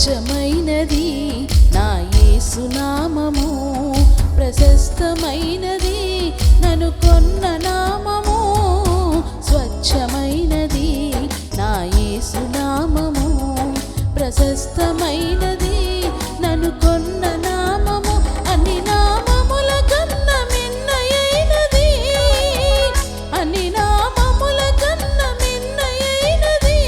స్వచ్ఛమైనది నా యేసు నామము, ప్రశస్తమైనది నన్ను కొన్న నామము. స్వచ్ఛమైనది నా యేసు నామము, ప్రశస్తమైనది నన్ను కొన్న నామము. అన్ని నామముల కన్న మిన్నయైనది, అన్ని నామముల కన్న మిన్నయైనది.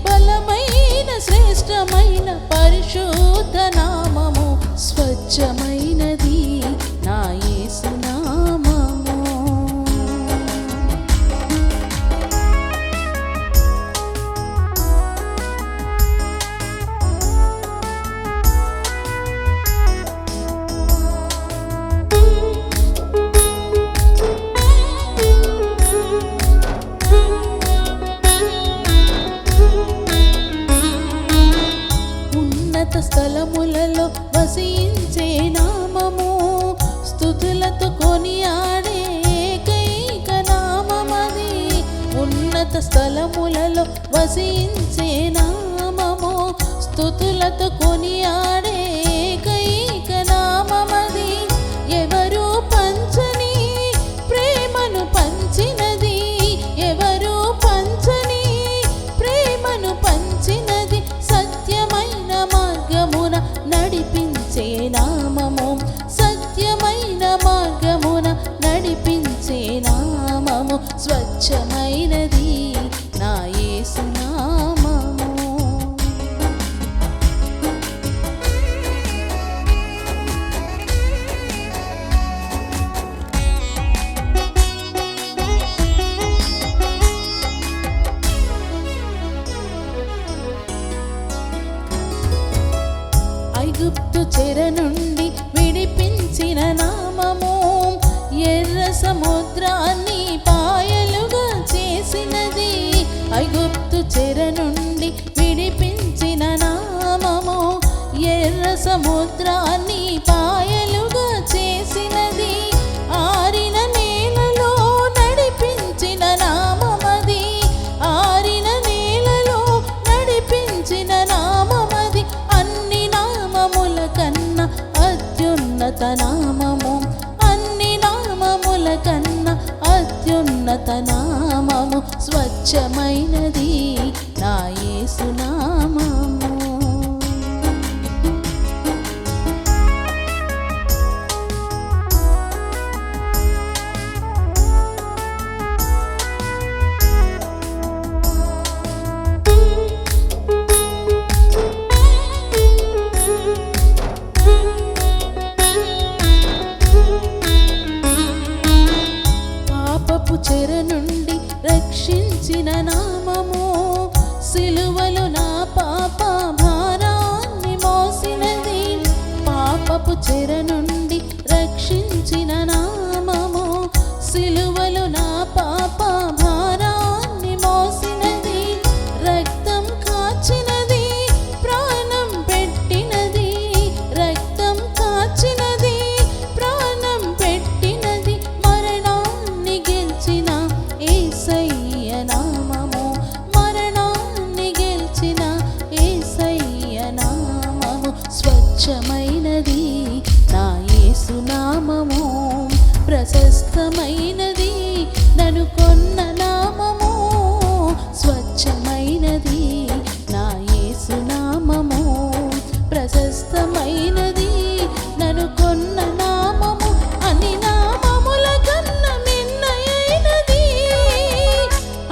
బలమైన శ్రేష్టమైన పరిశుద్ధ నామము, స్వచ్ఛమైనది నా యేసు నామము. ఉన్నత స్థలములలో వసించే నామము, స్తుతులతో కొనియాడే ఏకైక నామమది. ఉన్నత స్థలములలో వసించే నామము, స్తుతులతో కొనియాడే ఏకైక నామమది. ఎవరు పంచని ప్రేమను పంచినది, ఎవరు పంచని ప్రేమను పంచినది. సత్యమైన మార్గమున నడిపించే నామము, సత్యమైన మార్గమున నడిపించే నామము. స్వచ్ఛమైనది నా యేసు నామము. ఐగుప్తు చెర నుండి విడిపించిన నామము, ఎర్ర సముద్రాన్ని పాయలుగా చేసినది. ఐగుప్తు చెర నుండి విడిపించిన నామము, ఎర్ర సముద్రాన్ని పాయలుగా చేసినది. ఆరిన నేలలో నడిపించిన నామమది, ఆరిన నేలలో నడిపించిన నామమది. అన్ని నామముల కన్నా అత్యున్నత నామము, అన్ని నామముల కన్నా అత్యున్నత నామము. స్వచ్ఛమైనది నా యేసు నామము. పాపపు చెర నుండి రక్షించిన నామము, సిలువలో నా పాప భారాన్ని మోసినది. పాపపు చెర నుండి రక్షించిన నామము, సిలువలో నా పాప భారాన్ని మోసినది. రక్తం కాచినది, ప్రాణం పెట్టినది, రక్తం కాచినది, ప్రాణం పెట్టినది. మరణాన్ని గెలిచిన యేసయ్య నామము, మరణాన్ని గెలిచిన యేసయ్య నామము. స్వచ్ఛమైనది నా యేసు నామము, ప్రశస్తమైనది నన్ను కొన్న నామము. స్వచ్ఛమైనది నా యేసు నామము, ప్రశస్తమైనది నన్ను కొన్న నామము. అన్ని నామముల కన్న మిన్నయైనది,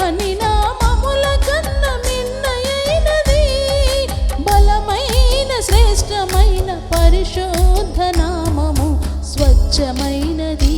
అన్ని నామముల కన్న మిన్నయైనది. బలమైన శ్రేష్టమైన పరిశుద్ధ నామము, స్వచ్ఛమైనది